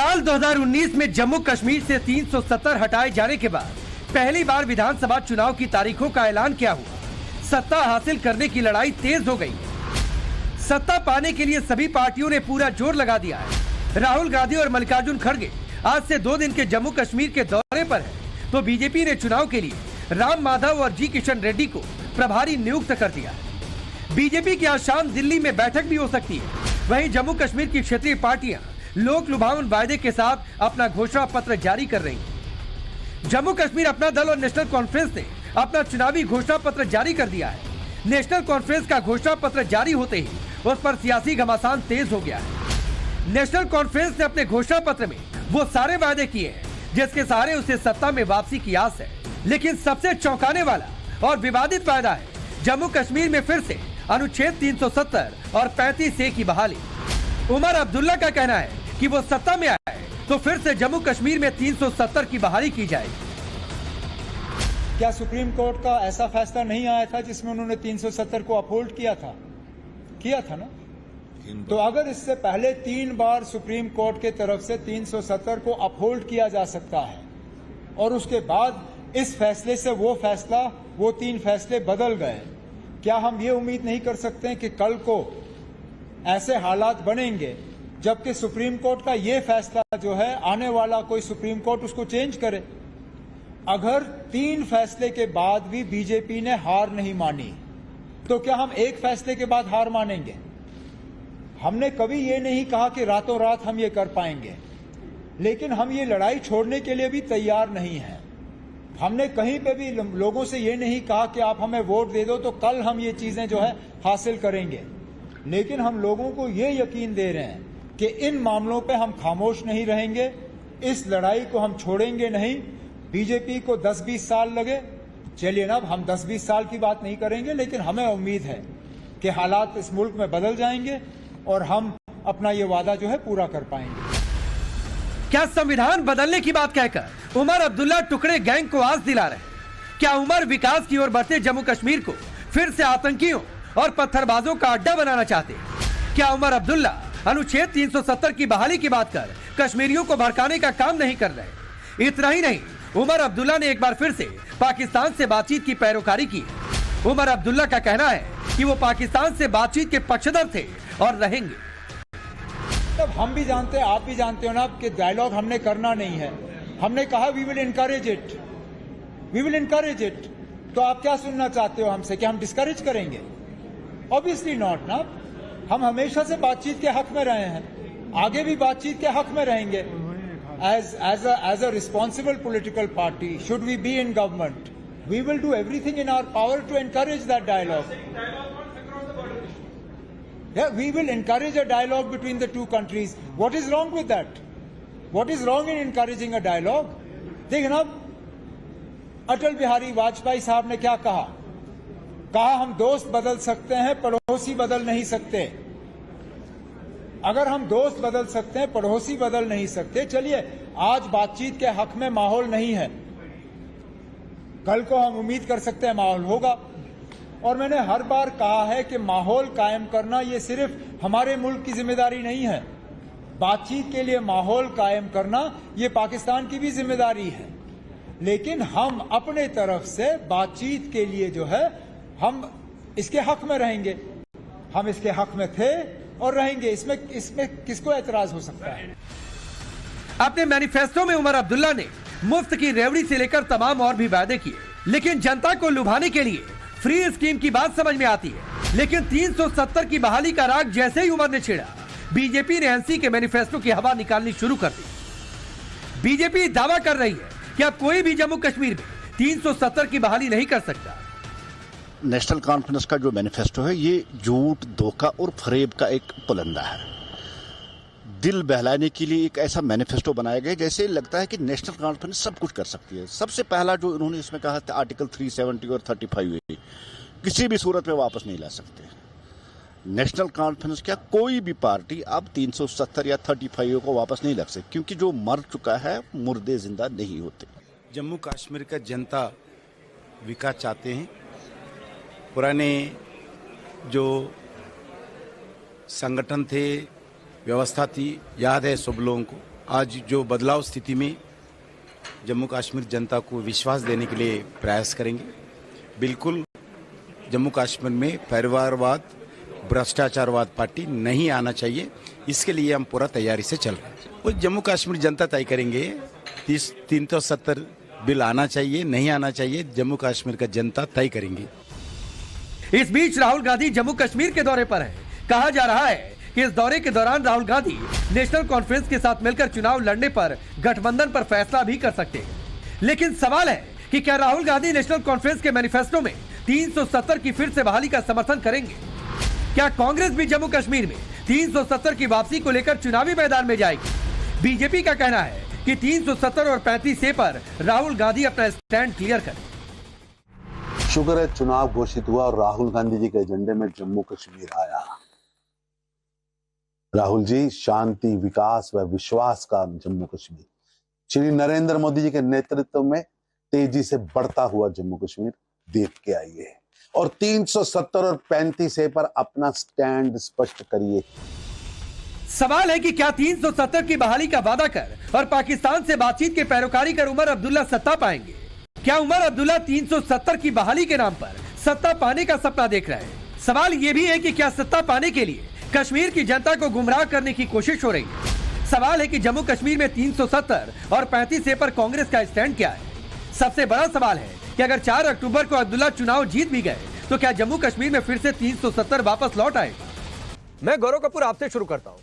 साल 2019 में जम्मू कश्मीर से 370 हटाए जाने के बाद पहली बार विधानसभा चुनाव की तारीखों का ऐलान किया हुआ। सत्ता हासिल करने की लड़ाई तेज हो गई। सत्ता पाने के लिए सभी पार्टियों ने पूरा जोर लगा दिया है। राहुल गांधी और मल्लिकार्जुन खड़गे आज से 2 दिन के जम्मू कश्मीर के दौरे पर है, तो बीजेपी ने चुनाव के लिए राम माधव और जी किशन रेड्डी को प्रभारी नियुक्त कर दिया। बीजेपी की आज शाम दिल्ली में बैठक भी हो सकती है। वहीं जम्मू कश्मीर की क्षेत्रीय पार्टियां लोक लुभावन वायदे के साथ अपना घोषणा पत्र जारी कर रही हैं। जम्मू कश्मीर अपना दल और नेशनल कॉन्फ्रेंस ने अपना चुनावी घोषणा पत्र जारी कर दिया है। नेशनल कॉन्फ्रेंस का घोषणा पत्र जारी होते ही उस पर सियासी घमासान तेज हो गया है। नेशनल कॉन्फ्रेंस ने अपने घोषणा पत्र में वो सारे वायदे किए हैं जिसके सहारे उसे सत्ता में वापसी की आस है। लेकिन सबसे चौंकाने वाला और विवादित वायदा है जम्मू कश्मीर में फिर से अनुच्छेद 370 और 35A की बहाली। उमर अब्दुल्ला का कहना है कि वो सत्ता में आए तो फिर से जम्मू कश्मीर में 370 की बहाली की जाएगी। क्या सुप्रीम कोर्ट का ऐसा फैसला नहीं आया था जिसमें उन्होंने 370 को अपहोल्ड किया था ना? तो अगर इससे पहले 3 बार सुप्रीम कोर्ट के तरफ से 370 को अपहोल्ड किया जा सकता है और उसके बाद इस फैसले से वो 3 फैसले बदल गए, क्या हम ये उम्मीद नहीं कर सकते हैं कि कल को ऐसे हालात बनेंगे जबकि सुप्रीम कोर्ट का ये फैसला जो है आने वाला कोई सुप्रीम कोर्ट उसको चेंज करे? अगर 3 फैसले के बाद भी बीजेपी ने हार नहीं मानी तो क्या हम एक फैसले के बाद हार मानेंगे? हमने कभी ये नहीं कहा कि रातों रात हम ये कर पाएंगे, लेकिन हम ये लड़ाई छोड़ने के लिए भी तैयार नहीं हैं। हमने कहीं पे भी लोगों से ये नहीं कहा कि आप हमें वोट दे दो तो कल हम ये चीजें जो है हासिल करेंगे, लेकिन हम लोगों को ये यकीन दे रहे हैं कि इन मामलों पे हम खामोश नहीं रहेंगे, इस लड़ाई को हम छोड़ेंगे नहीं। बीजेपी को 10-20 साल लगे, चलिए ना, हम 10-20 साल की बात नहीं करेंगे, लेकिन हमें उम्मीद है कि हालात इस मुल्क में बदल जाएंगे और हम अपना ये वादा जो है पूरा कर पाएंगे। क्या संविधान बदलने की बात कहकर उमर अब्दुल्ला टुकड़े गैंग को आस दिला रहे? क्या उमर विकास की ओर बढ़ते जम्मू कश्मीर को फिर से आतंकियों और पत्थरबाजों का अड्डा बनाना चाहते? क्या उमर अब्दुल्ला अनुच्छेद 370 की बहाली की बात कर कश्मीरियों को भड़काने का काम नहीं कर रहे? इतना ही नहीं, उमर अब्दुल्ला ने एक बार फिर से पाकिस्तान से बातचीत की पैरोकारी की। उमर अब्दुल्ला का कहना है कि वो पाकिस्तान से बातचीत के पक्षधर थे और रहेंगे। तब हम भी जानते हैं, आप भी जानते हो ना कि डायलॉग हमने करना नहीं है। हमने कहा वी विल इनकरेज इट। तो आप क्या सुनना चाहते हो हमसे कि हम डिस्करेज करेंगे? ऑब्वियसली नॉट ना। हम हमेशा से बातचीत के हक में रहे हैं, आगे भी बातचीत के हक में रहेंगे। As a responsible political party, should we be in government, we will do everything in our power to encourage that dialogue. Yeah, we will encourage a dialogue between the two countries. What is wrong with that? What is wrong in encouraging a dialogue? देखिए ना, अटल बिहारी वाजपेयी साहब ने क्या कहा? हम दोस्त बदल सकते हैं, पड़ोसी बदल नहीं सकते। अगर हम दोस्त बदल सकते हैं, पड़ोसी बदल नहीं सकते, चलिए आज बातचीत के हक में माहौल नहीं है, कल को हम उम्मीद कर सकते हैं माहौल होगा। और मैंने हर बार कहा है कि माहौल कायम करना ये सिर्फ हमारे मुल्क की जिम्मेदारी नहीं है, बातचीत के लिए माहौल कायम करना ये पाकिस्तान की भी जिम्मेदारी है। लेकिन हम अपने तरफ से बातचीत के लिए जो है हम इसके हक में रहेंगे, हम इसके हक में थे और रहेंगे। इसमें किसको एतराज हो सकता है? अपने मैनिफेस्टो में उमर अब्दुल्ला ने मुफ्त की रेवड़ी से लेकर तमाम और भी वादे किए, लेकिन जनता को लुभाने के लिए फ्री स्कीम की बात समझ में आती है। लेकिन 370 की बहाली का राग जैसे ही उमर ने छेड़ा, बीजेपी ने एनसी के मैनिफेस्टो की हवा निकालनी शुरू कर दी। बीजेपी दावा कर रही है कि अब कोई भी जम्मू कश्मीर में 370 की बहाली नहीं कर सकता। नेशनल कॉन्फ्रेंस का जो मैनिफेस्टो है ये झूठ, धोखा और फरेब का एक पुलंदा है। दिल बहलाने के लिए एक ऐसा मैनिफेस्टो बनाया गया जैसे लगता है कि नेशनल कॉन्फ्रेंस सब कुछ कर सकती है। सबसे पहला जो उन्होंने इसमें कहा था आर्टिकल 370 और 35A किसी भी सूरत में वापस नहीं ला सकते। नेशनल कॉन्फ्रेंस क्या कोई भी पार्टी अब 370 या 35A को वापस नहीं ला सकती, क्योंकि जो मर चुका है मुर्दे जिंदा नहीं होते। जम्मू कश्मीर का जनता विकास चाहते हैं। पुराने जो संगठन थे, व्यवस्था थी, याद है सब लोगों को। आज जो बदलाव स्थिति में जम्मू कश्मीर जनता को विश्वास देने के लिए प्रयास करेंगे। बिल्कुल जम्मू कश्मीर में परिवारवाद, भ्रष्टाचारवाद पार्टी नहीं आना चाहिए, इसके लिए हम पूरा तैयारी से चल रहे हैं। वो जम्मू कश्मीर जनता तय करेंगे। 370 बिल आना चाहिए, नहीं आना चाहिए, जम्मू कश्मीर का जनता तय करेंगे। इस बीच राहुल गांधी जम्मू कश्मीर के दौरे पर हैं। कहा जा रहा है कि इस दौरे के दौरान राहुल गांधी नेशनल कॉन्फ्रेंस के साथ मिलकर चुनाव लड़ने पर गठबंधन पर फैसला भी कर सकते हैं। लेकिन सवाल है कि क्या राहुल गांधी नेशनल कॉन्फ्रेंस के मैनिफेस्टो में 370 की फिर से बहाली का समर्थन करेंगे? क्या कांग्रेस भी जम्मू कश्मीर में 370 की वापसी को लेकर चुनावी मैदान में जाएगी? बीजेपी का कहना है कि 370 और 35 पर राहुल गांधी अपना स्टैंड क्लियर करें। शुक्र है चुनाव घोषित हुआ और राहुल गांधी जी के एजेंडे में जम्मू कश्मीर आया। राहुल जी शांति, विकास व विश्वास का जम्मू कश्मीर, श्री नरेंद्र मोदी जी के नेतृत्व में तेजी से बढ़ता हुआ जम्मू कश्मीर देख के आइए और 370 और 35 पर अपना स्टैंड स्पष्ट करिए। सवाल है कि क्या 370 की बहाली का वादा कर और पाकिस्तान से बातचीत के पैरोकारी कर उमर अब्दुल्ला सत्ता पाएंगे? क्या उमर अब्दुल्ला 370 की बहाली के नाम पर सत्ता पाने का सपना देख रहे हैं? सवाल यह भी है कि क्या सत्ता पाने के लिए कश्मीर की जनता को गुमराह करने की कोशिश हो रही है? सवाल है कि जम्मू कश्मीर में 370 और 35 पर कांग्रेस का स्टैंड क्या है? सबसे बड़ा सवाल है कि अगर 4 अक्टूबर को अब्दुल्ला चुनाव जीत भी गए तो क्या जम्मू कश्मीर में फिर से 370 वापस लौट आएगा? मैं गौरव कपूर आपसे शुरू करता हूं।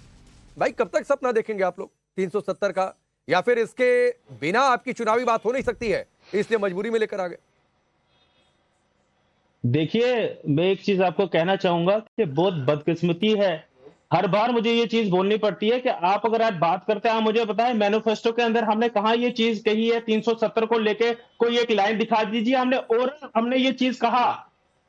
भाई, कब तक सपना देखेंगे आप लोग 370 का, या फिर इसके बिना आपकी चुनावी बात हो नहीं सकती है इसलिए मजबूरी में लेकर आ गए? देखिए, मैं एक चीज आपको कहना चाहूंगा कि बहुत बदकिस्मती है, हर बार मुझे ये चीज बोलनी पड़ती है कि आप अगर आज बात करते हैं, आप मुझे बताएं मैनिफेस्टो के अंदर हमने कहा ये चीज कही है 370 को लेके, कोई एक लाइन दिखा दीजिए। हमने ये चीज कहा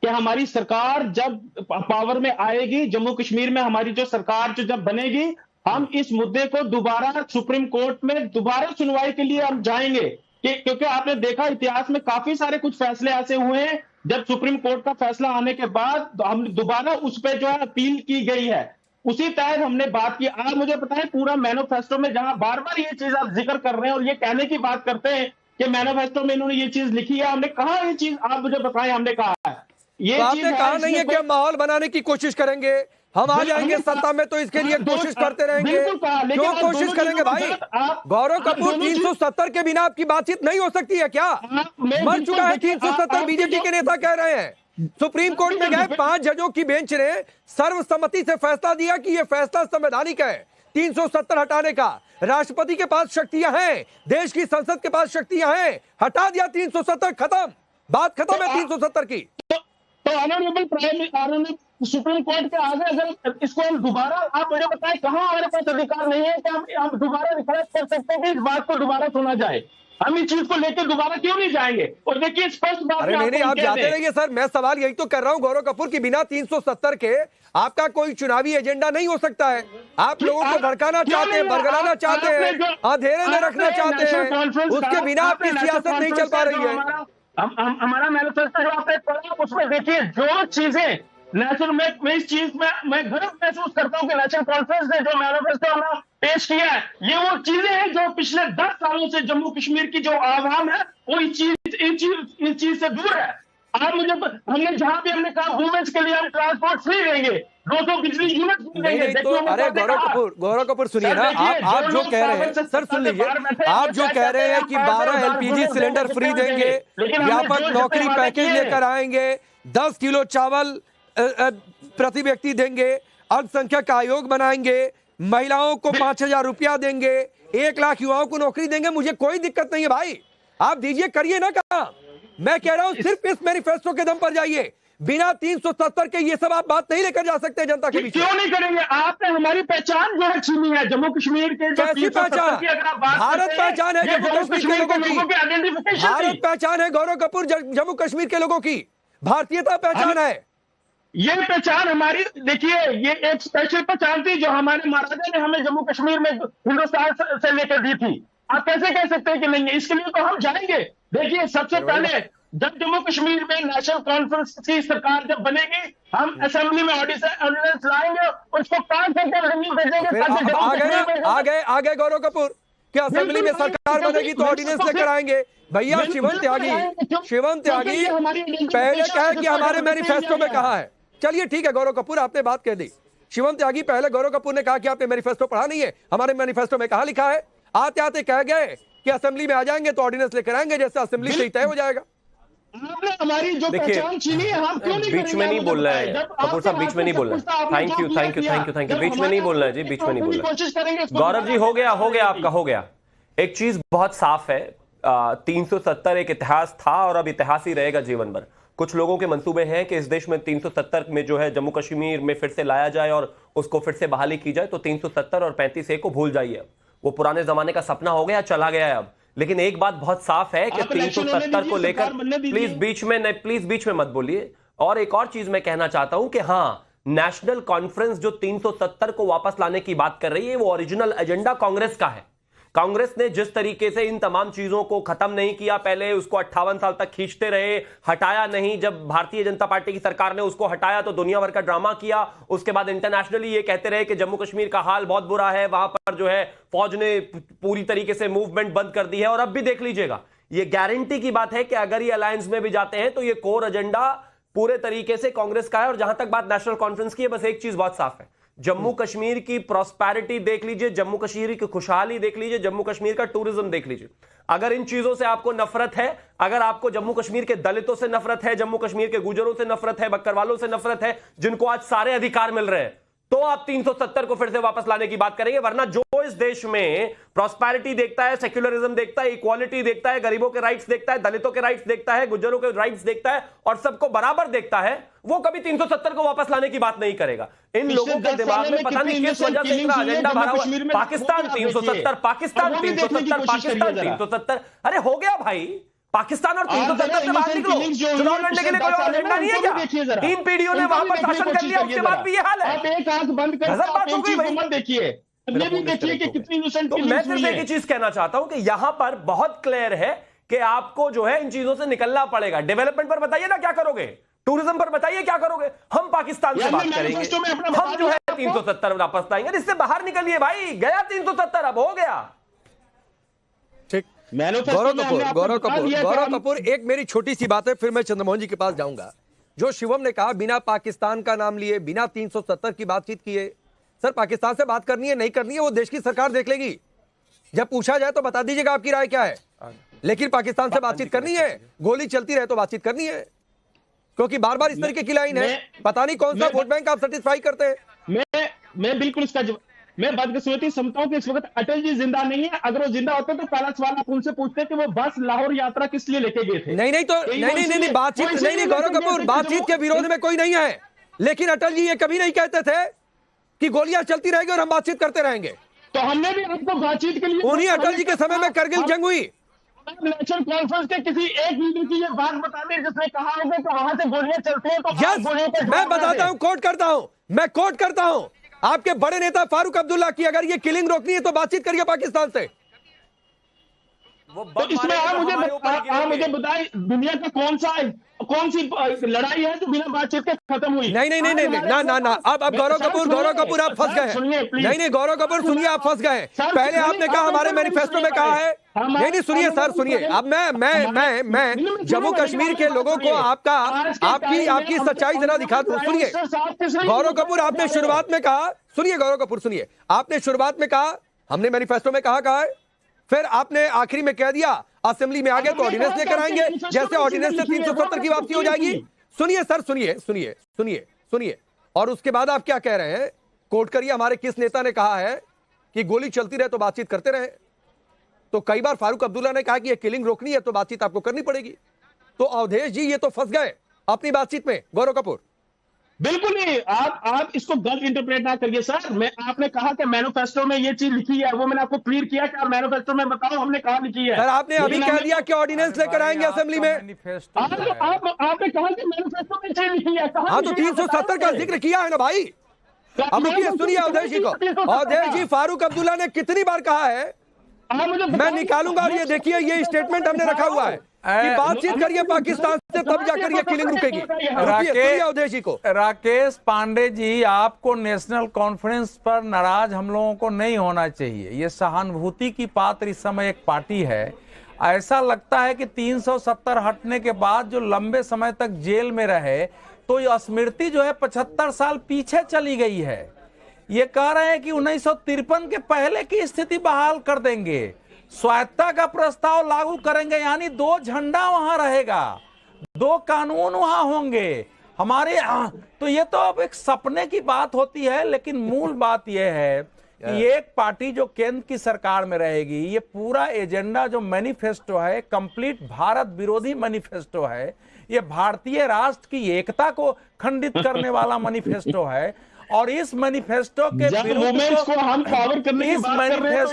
कि हमारी सरकार जब पावर में आएगी, जम्मू कश्मीर में हमारी जो सरकार जो जब बनेगी, हम इस मुद्दे को दोबारा सुप्रीम कोर्ट में दोबारा सुनवाई के लिए हम जाएंगे। क्योंकि आपने देखा इतिहास में काफी सारे कुछ फैसले ऐसे हुए हैं जब सुप्रीम कोर्ट का फैसला आने के बाद हम दोबारा उस पर जो है अपील की गई है, उसी तहत हमने बात की। आप मुझे बताएं पूरा मैनिफेस्टो में जहां बार बार ये चीज आप जिक्र कर रहे हैं और ये कहने की बात करते हैं कि मैनिफेस्टो में इन्होंने ये चीज लिखी है, हमने कहा ये चीज, आप मुझे बताएं हमने कहा है ये चीज कहा नहीं है कि हम माहौल बनाने की कोशिश करेंगे, हम आ जाएंगे सत्ता में तो इसके लिए कोशिश करते रहेंगे। क्यों कोशिश करेंगे भाई? गौरव कपूर, 370 के बिना आपकी बातचीत नहीं हो सकती है क्या? मर चुका है 370, बीजेपी के नेता कह रहे हैं। सुप्रीम कोर्ट में गए 5 जजों की बेंच ने सर्वसम्मति से फैसला दिया कि यह फैसला संवैधानिक है 370 हटाने का। राष्ट्रपति के पास शक्तियां हैं, देश की संसद के पास शक्तियां हैं, हटा दिया 370, खत्म, बात खत्म है 370 की। तो ऑनरेबल सुप्रीम कोर्ट के आगे अगर इसको हम दोबारा, आप मुझे बताएं कहां हमारे पास अधिकार नहीं है कि हम दोबारा रिक्वेस्ट कर सकते हैं कि इस बात को दोबारा सुना जाए? हम इस चीज को लेकर दोबारा क्यों नहीं जाएंगे? और देखिए स्पष्ट बात, अरे नहीं, आप जाते रहिए सर, मैं सवाल यही तो कर रहा हूं गौरव कपूर की बिना 370 के आपका कोई चुनावी एजेंडा नहीं हो सकता है। आप लोगों को भड़काना चाहते हैं, बरगलाना चाहते हैं, अंधेरे में रखना चाहते हैं, उसके बिना आपकी सियासत नहीं चल पा रही है। हमारा मैनिफेस्टो जो आपने पढ़ा उसमें देखिए जो चीजें नेशनल, मैं इस चीज में मैं गर्व महसूस करता हूं कि नेशनल कॉन्फ्रेंस ने जो मैनिफेस्टो हमारा पेश किया है, ये वो चीजें हैं जो पिछले 10 सालों से जम्मू कश्मीर की जो आवाम है वो इस चीज से दूर है। आप मुझे, हमने जहां भी हमने कहा वुमेन्स के लिए हम ट्रांसपोर्ट फ्री देंगे, 200 बिजली यूनिट देंगे। तो अरे गौरव कपूर सुनिए ना, आप जो कह रहे हैं सर, सुन लीजिए, आप जो कह रहे हैं कि 12 LPG सिलेंडर फ्री देंगे, व्यापक नौकरी पैकेज लेकर आएंगे, 10 किलो चावल प्रति व्यक्ति देंगे, अल्पसंख्यक आयोग बनाएंगे, महिलाओं को 5,000 रुपया देंगे, 1 लाख युवाओं को नौकरी देंगे, मुझे कोई दिक्कत नहीं है भाई, आप दीजिए, करिए ना काम। मैं कह रहा हूं सिर्फ इस मैनिफेस्टो के दम पर जाइए, बिना 370 के ये सब आप बात नहीं लेकर जा सकते जनता के बीच। क्यों नहीं करेंगे? आपने हमारी पहचान जो है छीनी है जम्मू कश्मीर के, कैसी पहचान? भारत पहचान है जम्मू कश्मीर के लोगों की, भारत पहचान है गौरव कपूर जम्मू कश्मीर के लोगों की, भारतीयता पहचान है। ये पहचान हमारी, देखिए ये एक स्पेशल पहचान थी जो हमारे महाराजा ने हमें जम्मू कश्मीर में हिंदुस्तान से लेकर दी थी। आप कैसे कह सकते हैं कि नहीं है? इसके लिए तो हम जाएंगे। देखिए सबसे पहले जब जम्मू कश्मीर में नेशनल कॉन्फ्रेंस की सरकार जब बनेगी, हम असेंबली में ऑर्डिनेंस लाएंगे, उसको पास करके भेजेंगे। आ गए गौरव कपूर, कि असेंबली में सरकार बनेगी तो ऑर्डिनेंस लेकर आएंगे। भैया शिवम त्यागी पहले कहा कि हमारे मैनिफेस्टो में कहा है। चलिए ठीक है गौरव कपूर, आपने बात कह दी। शिवम त्यागी पहले गौरव कपूर ने कहा कि आपने मैनिफेस्टो पढ़ा नहीं है, हमारे मैनिफेस्टो में कहा लिखा है। आते आते कह गए कि असेंबली में आ जाएंगे तो ऑर्डिनेंस लेकर आएंगे, जैसे असेंबली से ही तय हो जाएगा। आपने हमारी जो पहचान छीनी है, हम क्यों नहीं बीच में नहीं बोलना है कपूर साहब, बीच में नहीं बोलना है। Thank you thank you thank you thank you. बीच में नहीं बोलना है जी, बीच में नहीं बोलना। कोशिश करेंगे गौरव जी, हो गया आपका, हो गया। एक चीज बहुत साफ है, 370 एक इतिहास था और अब इतिहास ही रहेगा जीवन भर। कुछ लोगों के मंसूबे हैं कि इस देश में 370 में जो है जम्मू कश्मीर में फिर से लाया जाए और उसको फिर से बहाली की जाए, तो 370 और 35A को भूल जाइए। वो पुराने जमाने का सपना हो गया, चला गया है अब। लेकिन एक बात बहुत साफ है कि 370 को लेकर प्लीज बीच में मत बोलिए। और एक और चीज मैं कहना चाहता हूं कि हाँ, नेशनल कॉन्फ्रेंस जो 370 को वापस लाने की बात कर रही है, वो ओरिजिनल एजेंडा कांग्रेस का है। कांग्रेस ने जिस तरीके से इन तमाम चीजों को खत्म नहीं किया, पहले उसको 58 साल तक खींचते रहे, हटाया नहीं। जब भारतीय जनता पार्टी की सरकार ने उसको हटाया तो दुनिया भर का ड्रामा किया। उसके बाद इंटरनेशनली ये कहते रहे कि जम्मू कश्मीर का हाल बहुत बुरा है, वहां पर जो है फौज ने पूरी तरीके से मूवमेंट बंद कर दी है। और अब भी देख लीजिएगा, ये गारंटी की बात है कि अगर ये अलायंस में भी जाते हैं तो ये कोर एजेंडा पूरे तरीके से कांग्रेस का है। और जहां तक बात नेशनल कॉन्फ्रेंस की है, बस एक चीज बहुत साफ है, जम्मू कश्मीर की प्रॉस्पेरिटी देख लीजिए, जम्मू कश्मीर की खुशहाली देख लीजिए, जम्मू कश्मीर का टूरिज्म देख लीजिए। अगर इन चीजों से आपको नफरत है, अगर आपको जम्मू कश्मीर के दलितों से नफरत है, जम्मू कश्मीर के गुजरों से नफरत है, बक्करवालों से नफरत है, जिनको आज सारे अधिकार मिल रहे हैं, तो आप 370 को फिर से वापस लाने की बात करेंगे। वरना जो इस देश में प्रॉस्पेरिटी देखता है, सेक्युलरिज्म देखता है, इक्वालिटी देखता है, गरीबों के राइट्स देखता है, दलितों के राइट्स देखता है, गुजरों के राइट्स देखता है और सबको बराबर देखता है, वो कभी 370 को वापस लाने की बात नहीं करेगा। इन लोगों के दिमाग में पता नहीं किस वजह से इतना एजेंडा भरा हुआ, पाकिस्तान 370, पाकिस्तान 370, पाकिस्तान 370। अरे हो गया भाई, पाकिस्तान और 370 से बाहर निकलो। चुनाव लड़ने के लिए कोई और एजेंडा नहीं है क्या? 3 पीढ़ियों ने वहां पर शासन कर लिया, उसके बाद भी ये हाल है। आप एक आंख बंद कर बात हो गई भाई, देखिए, देखिए कि कितनी तो मैं सिर्फ एक ही चीज कहना चाहता हूं कि यहां पर बहुत क्लियर है कि आपको जो है इन चीजों से निकलना पड़ेगा। डेवलपमेंट पर बताइए ना क्या करोगे, टूरिज्म पर बताइए क्या करोगे। हम पाकिस्तान से बात करेंगे, हम जो है 370 वापस लाएंगे। इससे बाहर निकलिए भाई, गया 370, अब हो गया। ठीक, गौरव कपूर, एक मेरी छोटी सी बात है, फिर मैं चंद्रमोहन जी के पास जाऊंगा। जो शिवम ने कहा बिना पाकिस्तान का नाम लिए, बिना 370 की बातचीत किए, सर पाकिस्तान से बात करनी है नहीं करनी है वो देश की सरकार देख लेगी। जब पूछा जाए तो बता दीजिएगा आपकी राय क्या है, लेकिन पाकिस्तान से बातचीत करनी है, गोली चलती रहे तो बातचीत करनी है, क्योंकि बार बार इस तरीके की लाइन है। पता नहीं कौन सा वोट बैंक आप सेटिस्फाई करते हैं। मैं बिल्कुल इसका मैं बदकिस्मती समझता हूं कि इस वक्त अटल जी जिंदा नहीं है। अगर वो जिंदा होते तो पहला सवाल आप उनसे पूछते कि वो बस लाहौर यात्रा किस लिए लेके गए थे। नहीं बातचीत नहीं गौरव कपूर, बातचीत के विरोध में कोई नहीं है, लेकिन अटल जी ये कभी नहीं कहते थे कि गोलियां चलती रहेगी और हम बातचीत करते रहेंगे। तो हमने भी आपको बातचीत के लिए, उन्हीं अटल जी के समय में करगिल जंग हुई। नेशनल कॉन्फ्रेंस के किसी एक लीडर की ये बात बता दें जिसने कहा होगा कि वहां से गोलियां चलती हैं तो मैं बताता हूं, मैं कोट करता हूं आपके बड़े नेता फारूक अब्दुल्ला की, अगर ये किलिंग रोकनी है तो बातचीत करिए पाकिस्तान से। तो इसमें आप मुझे बताएं, दुनिया का कौन सी लड़ाई है जो बिना बातचीत के खत्म हुई? नहीं ना। अब गौरव कपूर आप फंस गए। नहीं गौरव कपूर सुनिए, आप फंस गए। पहले आपने कहा हमारे मैनिफेस्टो में कहा है। नहीं सुनिए सर, सुनिए। अब मैं जम्मू कश्मीर के लोगों को आपकी सच्चाई जरा दिखा दूं। सुनिए गौरव कपूर, आपने शुरुआत में कहा, सुनिए गौरव कपूर सुनिए, आपने शुरुआत में कहा हमने मैनिफेस्टो में कहा है, फिर आपने आखिरी में कह दिया असेंबली में आ गए तो ऑर्डिनेंस लेकर आएंगे, जैसे ऑर्डिनेंस से 370 की वापसी हो जाएगी। सुनिए सर, सुनिए। और उसके बाद आप क्या कह रहे हैं, कोट करिए हमारे किस नेता ने कहा है कि गोली चलती रहे तो बातचीत करते रहे। तो कई बार फारूक अब्दुल्ला ने कहा कि ये किलिंग रोकनी है तो बातचीत आपको करनी पड़ेगी। तो अवधेश जी ये तो फंस गए अपनी बातचीत में। गौरव कपूर बिल्कुल नहीं, आप इसको गलत इंटरप्रेट ना करिए सर। आपने कहा कि मैनिफेस्टो में ये चीज लिखी है, वो मैंने आपको क्लियर किया कि आप मैनिफेस्टो में बताओ हमने कहा लिखी है। सर आपने अभी कह दिया कि ऑर्डिनेंस लेकर आएंगे असेंबली में। आपने कहा कि मैनिफेस्टो में चीज लिखी है। हाँ तो 370 का जिक्र किया है ना भाई। अब सुनिए अवधेश जी को। अवधेश जी, फारूक अब्दुल्ला ने कितनी बार कहा है, मैं निकालूंगा और ये देखिए ये स्टेटमेंट हमने रखा हुआ है, कि बातचीत करिए पाकिस्तान से, तब जाकर ये किलिंग रुकेगी। सुनिए अवधेश जी को। राकेश पांडे जी, आपको नेशनल कॉन्फ्रेंस पर नाराज हम लोगों को नहीं होना चाहिए। ये सहानुभूति की पात्र इस समय एक पार्टी है। ऐसा लगता है कि 370 हटने के बाद जो लंबे समय तक जेल में रहे, तो ये स्मृति जो है 75 साल पीछे चली गई है। ये कह रहे हैं कि 1953 के पहले की स्थिति बहाल कर देंगे, स्वायत्तता का प्रस्ताव लागू करेंगे, यानी 2 झंडा वहां रहेगा, 2 कानून वहां होंगे हमारे। तो ये तो अब एक सपने की बात होती है, लेकिन मूल बात यह है कि एक पार्टी जो केंद्र की सरकार में रहेगी, ये पूरा एजेंडा जो मैनिफेस्टो है, कंप्लीट भारत विरोधी मैनिफेस्टो है, ये भारतीय राष्ट्र की एकता को खंडित करने वाला मैनिफेस्टो है। और इस मैनिफेस्टो के विरुद्ध को हम पावर करने की बात कर रहे हैं,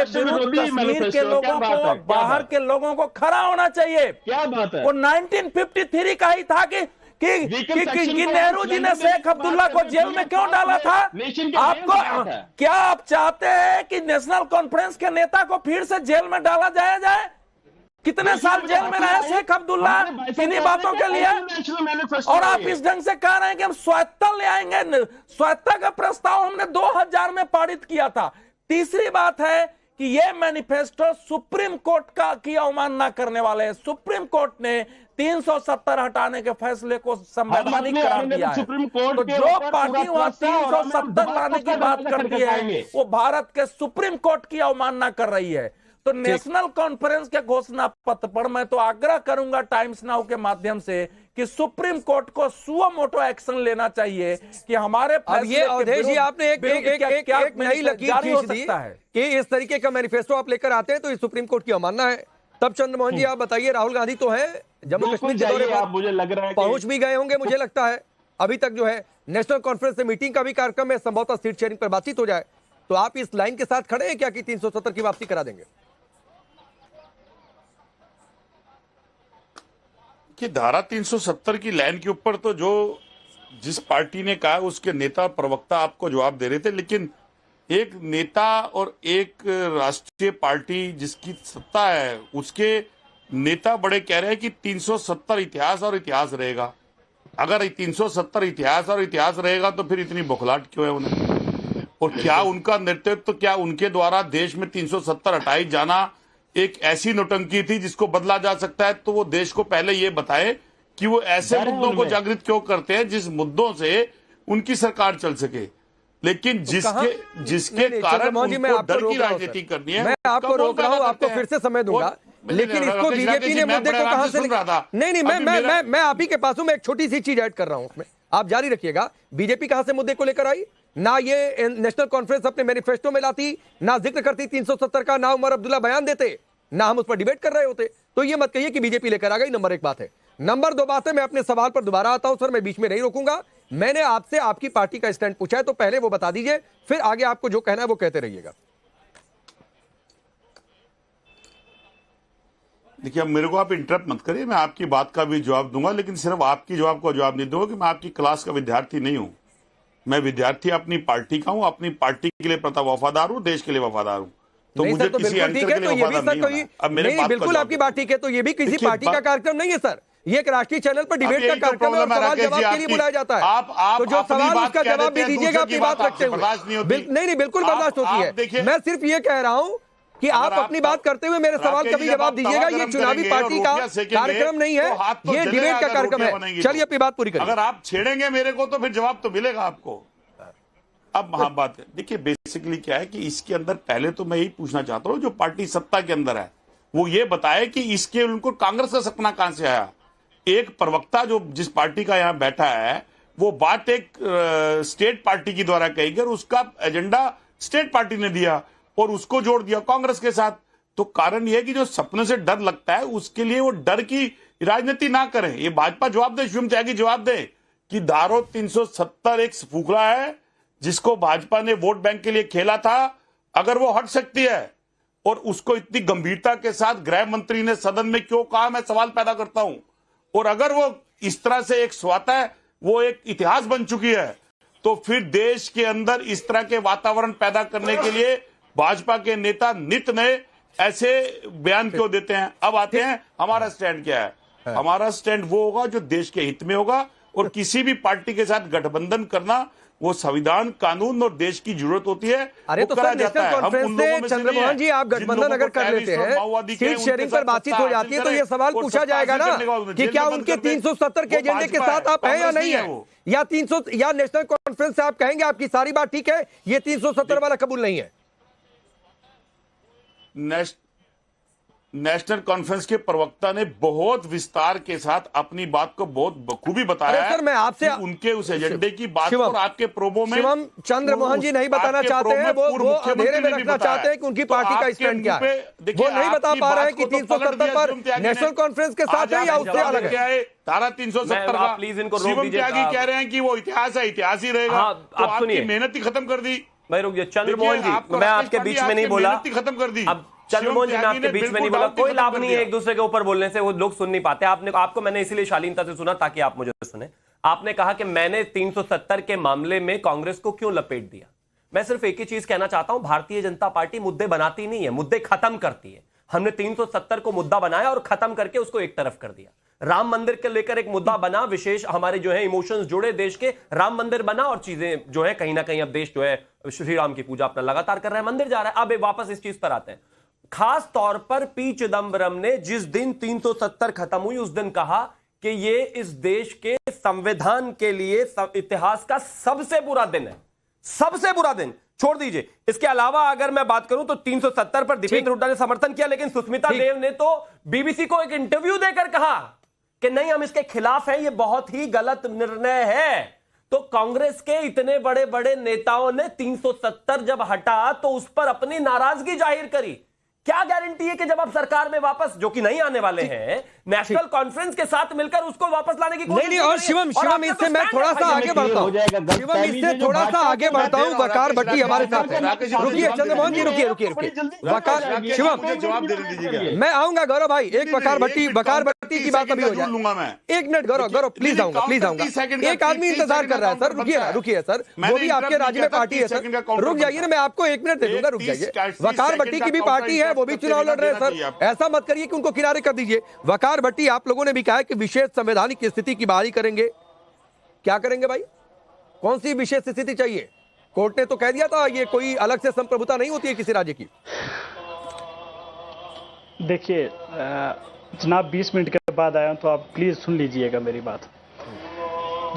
तो ये कश्मीर के लोगों को, बाहर के लोगों को खड़ा होना चाहिए। क्या बात है? वो 1953 का ही था कि नेहरू जी ने शेख अब्दुल्ला को जेल में क्यों डाला था? आपको क्या आप चाहते हैं कि नेशनल कॉन्फ्रेंस के नेता को फिर से जेल में डाला जाए? कितने साल जेल में रहे शेख अब्दुल्ला इन्हीं बातों के लिए? और आप इस ढंग से कह रहे हैं कि हम स्वायत्तता ले आएंगे। स्वायत्तता का प्रस्ताव हमने 2000 में पारित किया था। तीसरी बात है कि ये मैनिफेस्टो सुप्रीम कोर्ट की अवमानना करने वाले हैं। सुप्रीम कोर्ट ने 370 हटाने के फैसले को संवैधानिक करार दिया है। तो जो पार्टी वहां 370 लाने की बात करती है, वो भारत के सुप्रीम कोर्ट की अवमानना कर रही है। तो नेशनल कॉन्फ्रेंस के घोषणा पत्र पर मैं तो आग्रह करूंगा टाइम्स नाउ के माध्यम से कि सुप्रीम कोर्ट को सुओ मोटो एक्शन लेना चाहिए कि हमारे अब ये अवधेश जी आपने एक नई लकीर खींच दी कि इस तरीके का मैनिफेस्टो आप लेकर आते हैं तो ये सुप्रीम कोर्ट की अवमानना है। तब चंद्रमोहन जी आप बताइए, राहुल गांधी तो है जम्मू कश्मीर के दौरे पर, मुझे लग रहा है पहुंच भी गए होंगे मुझे लगता है। अभी तक जो है नेशनल कॉन्फ्रेंस से मीटिंग का भी कार्यक्रम है, संभवतः सीट शेयरिंग पर बातचीत हो जाए। तो आप इस लाइन के साथ खड़े हैं क्या कि 370 की वापसी करा देंगे? कि धारा 370 की लाइन के ऊपर तो जो जिस पार्टी ने कहा उसके नेता प्रवक्ता आपको जवाब दे रहे थे, लेकिन एक नेता और एक राष्ट्रीय पार्टी जिसकी सत्ता है उसके नेता बड़े कह रहे हैं कि 370 इतिहास और इतिहास रहेगा। अगर 370 इतिहास और इतिहास रहेगा तो फिर इतनी बौखलाहट क्यों है उन्हें? और क्या उनका नेतृत्व, तो क्या उनके द्वारा देश में 370 हटाई जाना एक ऐसी नौटंकी थी जिसको बदला जा सकता है? तो वो देश को पहले ये बताए कि वो ऐसे मुद्दों को जागृत क्यों करते हैं जिस मुद्दों से उनकी सरकार चल सके। लेकिन जिसके कारण उनको डर की राजनीति करनी है। मैं आपको रोक रहा हूं, आपको फिर से समय दूंगा, लेकिन इसको बीजेपी ने मुद्दे को कहां से नहीं मैं आप ही के पास हूं। मैं एक छोटी सी चीज ऐड कर रहा हूं उसमें, आप जारी रखिएगा। बीजेपी कहां से मुद्दे को लेकर आई? ना ये नेशनल कॉन्फ्रेंस अपने मैनिफेस्टो में लाती, ना जिक्र करती 370 का, ना उमर अब्दुल्ला बयान देते, ना हम उस पर डिबेट कर रहे होते। तो ये मत कहिए कि बीजेपी लेकर आ गई। नंबर 1 बात है। नंबर 2 बात है, मैं अपने सवाल पर दोबारा आता हूं सर, मैं बीच में नहीं रोकूंगा। मैंने आपसे आपकी पार्टी का स्टैंड पूछा है, तो पहले वो बता दीजिए, फिर आगे आपको जो कहना है वो कहते रहिएगा। देखिए, अब मेरे को आप इंटरप्ट मत करिए, मैं आपकी बात का भी जवाब दूंगा, लेकिन सिर्फ आपकी जवाब को जवाब नहीं दूंगा कि मैं आपकी क्लास का विद्यार्थी नहीं हूं। मैं विद्यार्थी अपनी पार्टी का हूं, अपनी पार्टी के लिए प्रता वफादार हूं, देश के लिए वफादार हूं। तो मुझे तो किसी एंकर के लिए वफादार नहीं होना। अब मेरे बात बिल्कुल आपकी बात ठीक है। तो ये भी किसी पार्टी का कार्यक्रम नहीं है सर, ये एक राष्ट्रीय चैनल पर डिबेट का कार्यक्रम है, सवाल जवाब के लिए बुलाया जाता है। तो जो सवाल उसका जवाब भी दीजिएगा अपनी बात रखते हुए। नहीं, बिल्कुल बर्दाश्त होती है। मैं सिर्फ ये कह रहा हूं कि आप अपनी बात करते हुए मेरे सवाल का भी जवाब दीजिएगा। ये चुनावी पार्टी का कार्यक्रम नहीं है, ये डिबेट का कार्यक्रम है। चलिए अपनी बात पूरी करिए। अगर आप छेड़ेंगे मेरे को तो फिर जवाब तो मिलेगा आपको। अब हाँ बात है, देखिए बेसिकली क्या है कि इसके अंदर पहले तो मैं यही पूछना चाहता हूँ, जो पार्टी सत्ता के अंदर है वो ये बताए कि इसके उनको कांग्रेस का सपना कहां से आया। एक प्रवक्ता जो जिस पार्टी का यहां बैठा है वो बात एक स्टेट पार्टी के द्वारा कही गई और उसका एजेंडा स्टेट पार्टी ने दिया और उसको जोड़ दिया कांग्रेस के साथ। तो कारण यह है कि जो सपने से डर लगता है उसके लिए वो डर की राजनीति ना करें। ये भाजपा जवाब दे, शिवम त्यागी जवाब दे कि धारा 370 एक फूकरा है जिसको भाजपा ने वोट बैंक के लिए खेला था। अगर वो हट सकती है और उसको इतनी गंभीरता के साथ गृह मंत्री ने सदन में क्यों कहा, मैं सवाल पैदा करता हूं। और अगर वो इस तरह से एक स्वतः वो एक इतिहास बन चुकी है तो फिर देश के अंदर इस तरह के वातावरण पैदा करने के लिए भाजपा के नेता नित नए ऐसे बयान क्यों देते हैं? अब आते हैं हमारा स्टैंड क्या है। हमारा स्टैंड वो होगा जो देश के हित में होगा, और किसी भी पार्टी के साथ गठबंधन करना वो संविधान, कानून और देश की जरूरत होती है। अरे तो सर, नेशनल कॉन्फ्रेंस से चंद्रमोहन जी आप गठबंधन अगर कर लेते हैं, सीट शेयरिंग पर बातचीत हो जाती है, तो ये सवाल पूछा जाएगा ना कि क्या उनके 370 के एजेंडे के साथ आप हैं या नहीं है, या 300 या नेशनल कॉन्फ्रेंस से आप कहेंगे आपकी सारी बात ठीक है, ये 370 वाला कबूल नहीं है। नेशनल कॉन्फ्रेंस के प्रवक्ता ने बहुत विस्तार के साथ अपनी बात को बहुत बखूबी बताया है। सर मैं आपसे उनके उस एजेंडे की बात और आपके प्रोमो में शिवम चंद्रमोहन जी नहीं बताना चाहते हैं, वो अंधेरे में रखना चाहते हैं कि उनकी पार्टी का स्टैंड क्या है। वो नहीं बता पा रहे हैं कि 370 पर नेशनल कॉन्फ्रेंस के साथ है या उससे अलग है। तारा 370 का प्लीज इनको रोक शिवम दीजिए। त्यागी कह रहे हैं कि वो इतिहास है, इतिहास ही रहेगा। तो आपकी मेहनत ही खत्म कर दी। भाई रुक जाइए चंद्रमोहन जी, मैं आपके बीच में नहीं बोला, खत्म कर दी। अब चंद्रमोहन जी मैं आपके बीच में नहीं बोला, कोई लाभ नहीं है एक दूसरे के ऊपर बोलने से, वो लोग सुन नहीं पाते। आपको मैंने इसीलिए शालीनता से सुना ताकि आप मुझे सुने। आपने कहा कि मैंने 370 के मामले में कांग्रेस को क्यों लपेट दिया। मैं सिर्फ एक ही चीज कहना चाहता हूं, भारतीय जनता पार्टी मुद्दे बनाती नहीं है, मुद्दे खत्म करती है। हमने 370 को मुद्दा बनाया और खत्म करके उसको एक तरफ कर दिया। राम मंदिर के लेकर एक मुद्दा बना, विशेष हमारे जो है इमोशंस जुड़े देश के, राम मंदिर बना और चीजें जो है कहीं ना कहीं अब देश जो है श्री राम की पूजा अपना लगातार कर रहा है, मंदिर जा रहा है। अब वापस इस चीज पर आते हैं। खास तौर पर पी चिदंबरम ने जिस दिन 370 खत्म हुई उस दिन कहा कि ये इस देश के संविधान के लिए इतिहास का सबसे बुरा दिन है, सबसे बुरा दिन। छोड़ दीजिए, इसके अलावा अगर मैं बात करूं तो 370 पर दीपेंद्र हुड्डा ने समर्थन किया, लेकिन सुष्मिता देव ने तो बीबीसी को एक इंटरव्यू देकर कहा कि नहीं हम इसके खिलाफ हैं, ये बहुत ही गलत निर्णय है। तो कांग्रेस के इतने बड़े बड़े नेताओं ने 370 जब हटा तो उस पर अपनी नाराजगी जाहिर करी। क्या गारंटी है कि जब आप सरकार में वापस, जो कि नहीं आने वाले हैं, नेशनल कॉन्फ्रेंस के साथ मिलकर उसको वापस लाने की कोशिश नहीं, और शिवम इससे मैं थोड़ा सा आगे बढ़ता हूं, शिवम इससे थोड़ा सा आगे बढ़ता हूं। वकार भट्टी हमारे साथ है। रुकिए चंद्रमोहन जी, रुकिए वकार, शिवम जवाब दे दीजिएगा। मैं आऊंगा गौरव भाई, एक वकार भट्टी की बात अभी हो जाए। एक मिनट गौरव प्लीज आऊंगा, एक आदमी इंतजार कर रहा है सर। रुकिए सर, वो भी आपके राज्य में पार्टी है सर, रुक जाइए ना, मैं आपको 1 मिनट दे दूंगा, रुक जाइए। वकार भट्टी की भी पार्टी है, वो भी चुनाव लड़ रहे हैं सर, ऐसा मत करिए कि उनको किनारे कर दीजिए। वकार भट्टी, आप लोगों ने भी कहा है कि विशेष संवैधानिक स्थिति की बहाली करेंगे। क्या करेंगे भाई, कौन सी विशेष स्थिति चाहिए? कोर्ट ने तो कह दिया था ये कोई अलग से संप्रभुता नहीं होती है किसी राज्य की। देखिए जनाब, 20 मिनट के बाद आया तो आप प्लीज सुन लीजिएगा मेरी बात।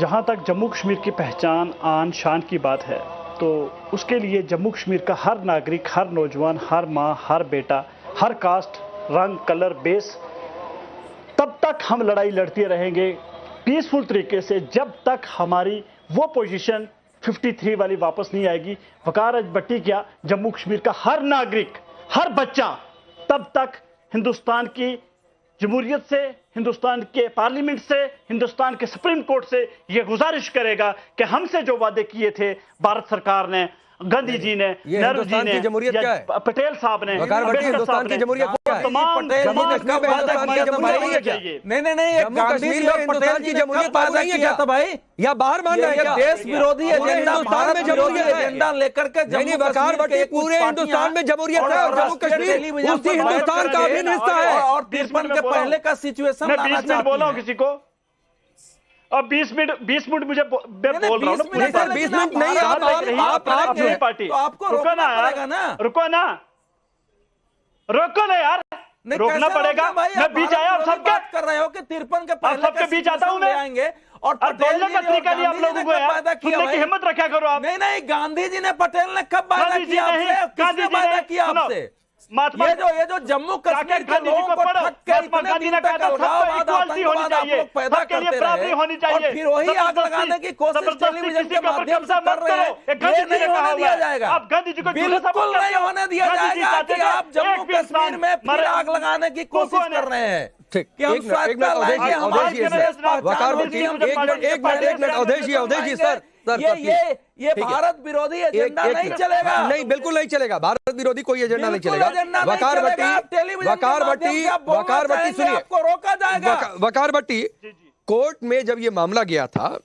जहां तक जम्मू कश्मीर की पहचान, आन शान की बात है, तो उसके लिए जम्मू कश्मीर का हर नागरिक, हर नौजवान, हर माँ, हर बेटा, हर कास्ट, रंग, कलर, बेस, तब तक हम लड़ाई लड़ते रहेंगे पीसफुल तरीके से, जब तक हमारी वो पोजीशन 53 वाली वापस नहीं आएगी। वकार भट्टी क्या, जम्मू कश्मीर का हर नागरिक, हर बच्चा तब तक हिंदुस्तान की जमहूरियत से, हिंदुस्तान के पार्लियामेंट से, हिंदुस्तान के सुप्रीम कोर्ट से यह गुजारिश करेगा कि हमसे जो वादे किए थे भारत सरकार ने, गांधी जी ने, नेहरू जी ने, पटेल साहब ने, हिंदुस्तान की जमहूरियत क्या है? हिंदुस्तान की जमहूरियत नहीं है क्या भाई, या बाहर मान रहे हैं? देश विरोधी एजेंडा भारत में जमहूरियत एजेंडा लेकर के वकार भट्टी पूरे हिंदुस्तान में जमहूरियत है, और जम्मू कश्मीर उसी हिंदुस्तान का अभिन्न हिस्सा है। और 53 के पहले का सिचुएशन बोला किसी को, और 20 मिनट मुझे बोल रहा हूँ ना, 20 मिनट नहीं, आप पार्टी, रुको ना यार, रुको ना यार, रोकना पड़ेगा। मैं बीच आया, आप सबके बात कर रहे हो कि 53 के पहले सबके बीच आता हूँ मैं, आएंगे और बोलने का तरीका नहीं आप लोगों को यार, सुनने की हिम्मत रखा करो आप। नहीं, गांधी जी ने, पटेल ने कब वादा किया आपसे? किसने वादा किया आपसे? ये जो जम्मू कश्मीर के लोगों को ठग के इतने दिन तक अलगाववाद, आतंकवाद आप लोग पैदा करते रहे, और फिर वही आग लगाने की कोशिश टेलीविजन के माध्यम से कर रहे हैं। ये नहीं होने दिया जाएगा, बिल्कुल नहीं होने दिया जाएगा कि आप जम्मू कश्मीर में फिर आग लगाने की कोशिश कर रहे हैं। ठीक, एक मिनट अवधेश जी सर, ये भारत विरोधी एजेंडा नहीं चलेगा। नहीं, बिल्कुल नहीं चलेगा, भारत विरोधी कोई एजेंडा नहीं चलेगा। वकार भट्टी सुनिए, आपको रोका जाएगा। वकार भट्टी, कोर्ट में जब ये मामला गया था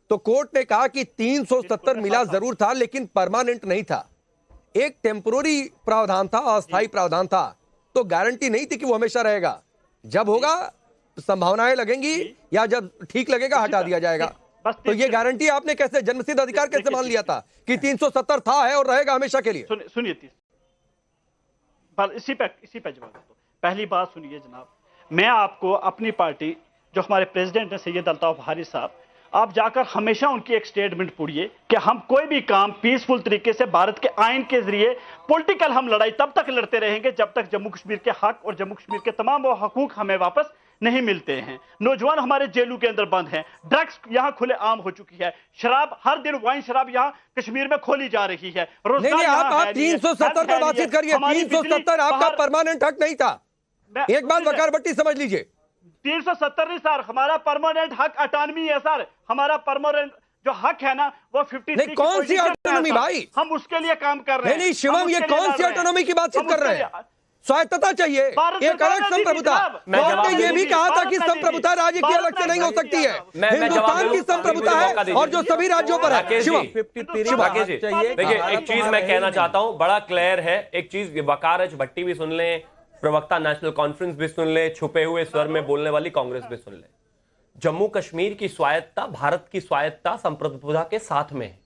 तो कोर्ट ने कहा कि 370 मिला जरूर था, लेकिन परमानेंट नहीं था, एक टेम्पोररी प्रावधान था, अस्थायी प्रावधान था। तो गारंटी नहीं थी कि वो हमेशा रहेगा। जब होगा संभावनाएं लगेंगी या जब ठीक लगेगा हटा दिया जाएगा। तो ये गारंटी आपने कैसे, जन्मसिद्ध अधिकार कैसे मान लिया था कि 370 था, है और रहेगा हमेशा के लिए? सुनिए इसी पे जवाब दो। पहली बात सुनिए जनाब, मैं आपको अपनी पार्टी जो हमारे प्रेसिडेंट हैं सैयद अल्ताफ हारिस साहब, आप जाकर हमेशा उनकी एक स्टेटमेंट पढ़िए कि हम कोई भी काम पीसफुल तरीके से भारत के आइन के जरिए, पॉलिटिकल हम लड़ाई तब तक लड़ते रहेंगे जब तक जम्मू कश्मीर के हक और जम्मू कश्मीर के तमाम वो हकूक हमें वापस नहीं मिलते हैं। नौजवान हमारे जेलों के अंदर बंद हैं, ड्रग्स यहाँ खुले आम हो चुकी है, शराब हर दिन वाइन शराब यहाँ कश्मीर में खोली जा रही है। नहीं, आप 370 पर बातचीत करिए। 370 आपका परमानेंट हक नहीं था। एक बात वकार भट्टी समझ लीजिए, 370 नहीं सर, हमारा परमानेंट हक अटानवी है सर। हमारा परमानेंट जो हक है ना वो 53 नहीं, कौन सी ऑटोनॉमी भाई? हम उसके लिए काम कर रहे हैं। नहीं शिवम, ये कौन सी ऑटोनॉमी की बातचीत कर रहे हैं? स्वायत्तता चाहिए, एक अलग संप्रभुता। आपने ये भी कहा था कि संप्रभुता राज्य की अलग से नहीं हो सकती है, हिंदुस्तान की संप्रभुता है और जो सभी राज्यों पर है। शिवम देखिए, एक चीज मैं कहना चाहता हूं, बड़ा क्लियर है एक चीज, वकार भट्टी भी सुन लें, प्रवक्ता नेशनल कॉन्फ्रेंस भी सुन ले, छुपे हुए स्वर में बोलने वाली कांग्रेस भी सुन ले। जम्मू कश्मीर की स्वायत्ता भारत की स्वायत्ता संप्रभुता के साथ में है।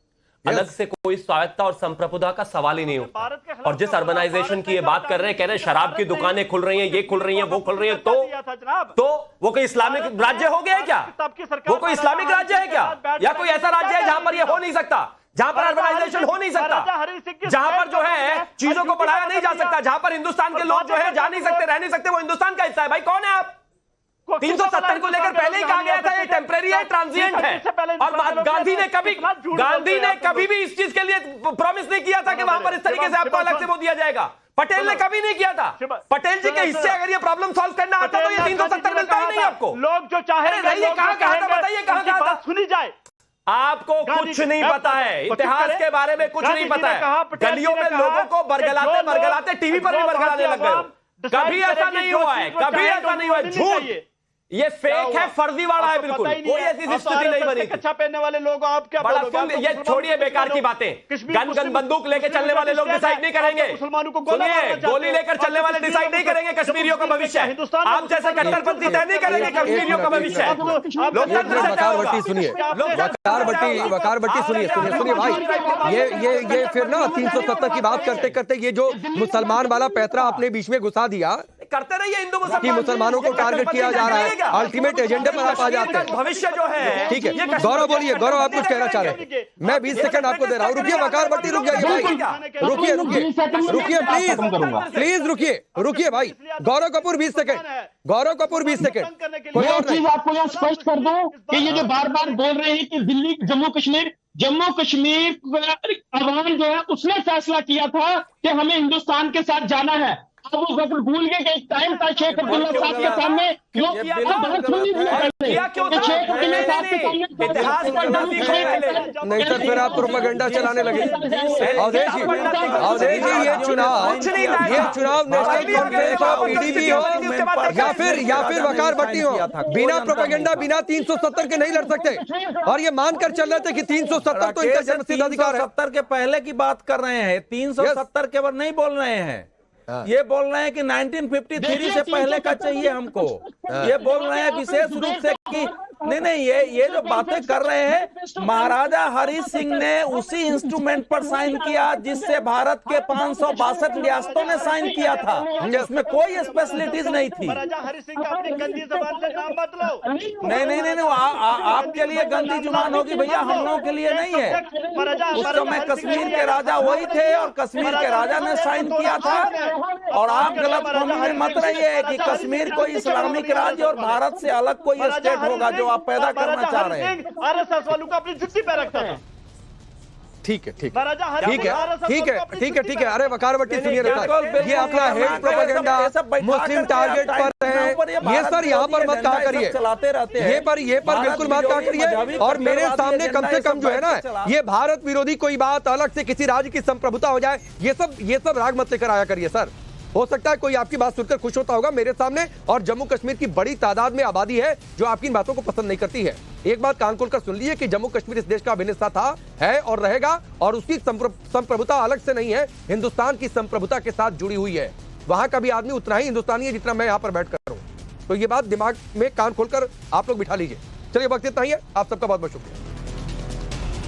अलग से कोई स्वायत्ता और संप्रभुता का सवाल ही नहीं होता। और जिस अर्बनाइजेशन की ये बात कर रहे हैं, कह रहे हैं शराब की दुकानें खुल रही हैं, ये खुल रही हैं, वो खुल रही हैं, तो वो कोई इस्लामिक राज्य हो गया है क्या? वो कोई इस्लामिक राज्य है क्या? या कोई ऐसा राज्य है जहां पर ये हो नहीं सकता, जहां पर अर्बनाइजेशन हो नहीं सकता, जहां पर जो है चीजों को बढ़ाया नहीं जा सकता, जहां पर हिंदुस्तान के लोग जो है जा नहीं सकते, रह नहीं सकते, वो हिंदुस्तान का हिस्सा है। भाई कौन है आप? 370 को लेकर पहले ही कहा गया था ये टेम्परेरी है, ट्रांजिएंट है। और गांधी ने कभी भी इस चीज के लिए प्रॉमिस नहीं किया था कि वहां पर इस तरीके से आपको अलग से वो दिया जाएगा। पटेल ने कभी नहीं किया था। पटेल जी के हिस्से अगर ये प्रॉब्लम सॉल्व करना आता तो ये 370 मिलता ही नहीं आपको। लोग जो चाहे कहां कहा था, बताइए कहां कहा था? सुनी जाए, आपको कुछ नहीं पता है, इतिहास के बारे में कुछ नहीं पता है। गलियों में लोगों को बरगलाते टीवी पर भी बरगलाने लग गए। कभी ऐसा नहीं हुआ है, कभी ऐसा नहीं हुआ है। झूठ, ये फेक है, फर्जीवाड़ा है, बिल्कुल कोई ऐसी स्थिति नहीं बनी। कच्चा पहनने वाले लोग आप क्या बोलोगे? ये छोड़िए बेकार की बातें। गन बंदूक लेकर चलने वाले लोग डिसाइड नहीं करेंगे, मुसलमानों को गोली लेकर चलने वाले डिसाइड नहीं करेंगे कश्मीरियों का भविष्य। आप जैसे कट्टरपंथी तय नहीं करेंगे कश्मीरियों का भविष्य। वकार भट्टी सुनिए, वकार भट्टी सुनिए भाई, ये फिर ना 370 की बात करते करते ये जो मुसलमान वाला पैतरा आपने बीच में घुसा दिया, करते रहिए। हिंदू मुसलमानों को टारगेट किया जा रहा है, अल्टीमेट एजेंडे पर आप आ जाते हैं। भविष्य जो है, ठीक है गौरव बोलिए, गौरव आप कुछ कहना चाह रहे हैं? मैं 20 सेकंड आपको दे रहा हूँ। रुकिए वकार भट्टी, रुक जाइए भाई, रुकिए प्लीज रुकिए भाई। गौरव कपूर 20 सेकंड, गौरव कपूर 20 सेकंड। कोई और चीज आपको यहाँ स्पष्ट कर दूं कि ये जो बार बार बोल रहे हैं कि दिल्ली जम्मू कश्मीर अवाम जो है उसने फैसला किया था कि हमें हिंदुस्तान के साथ जाना है। अब वो वक्त भूल गए कि एक टाइम था शेख अब्दुल्ला साहब के सामने नहीं सर, फिर आप प्रोपेगेंडा चलाने लगे। अवधेश जी, ये चुनाव नेशनल कॉन्फ्रेंस हो, पीडीपी हो या फिर वकार भट्टी हो, बिना प्रोपेगेंडा बिना 370 के नहीं लड़ सकते। और ये मानकर चल रहे थे कि 370 तो इनका जन्मसिद्ध अधिकार है। 370 के पहले की बात कर रहे हैं, 370 के बाद नहीं बोल रहे हैं। ये बोल रहे हैं कि 1953 से पहले का चाहिए हमको। ये बोल रहे हैं विशेष रूप से कि नहीं, ये जो बातें कर रहे हैं, महाराजा हरि सिंह ने उसी इंस्ट्रूमेंट पर साइन किया जिससे भारत के 562 रियासतों ने साइन किया था, जिसमें कोई स्पेशलिटीज नहीं थी। महाराजा हरि सिंह का अपनी गंदी ज़बान से नाम मत लो। नहीं, आपके लिए गंदी जुबान होगी भैया, हम लोगों के लिए नहीं है। उस समय कश्मीर के राजा वही थे और कश्मीर के राजा ने साइन किया था। और आप गलतफहमी में मत रहिए कि कश्मीर कोई इस्लामिक राज्य और भारत से अलग कोई स्टेट होगा जो आप पैदा करना चाह रहे हैं। आरएसएस वालों को अपनी जुत्ती पे रखता था। ठीक है। अरे वकार भट्टी सुनिए, ये अपना हेट प्रोपेगेंडा मुस्लिम टारगेट पर है, ये सर यहाँ पर मत कहा करिए, चलाते रहते हैं ये पर बिल्कुल मत कहा करिए। और मेरे सामने कम से कम जो है ना, ये भारत विरोधी कोई बात अलग से किसी राज्य की संप्रभुता हो जाए, ये सब राग मत लेकर आया करिए सर। हो सकता है कोई आपकी बात सुनकर खुश होता होगा मेरे सामने, और जम्मू कश्मीर की बड़ी तादाद में आबादी है जो आपकी इन बातों को पसंद नहीं करती है। एक बात कान खोलकर सुन लीजिए कि जम्मू कश्मीर इस देश का अभिन्न हिस्सा था, है और रहेगा, और उसकी संप्रभुता अलग से नहीं है, हिंदुस्तान की संप्रभुता के साथ जुड़ी हुई है। वहां का भी आदमी उतना ही हिंदुस्तानी है जितना मैं यहां पर बैठ कर हूं। तो ये बात दिमाग में कान खोलकर आप लोग बिठा लीजिए। चलिए वक्त इतना ही है, आप सबका बहुत बहुत शुक्रिया।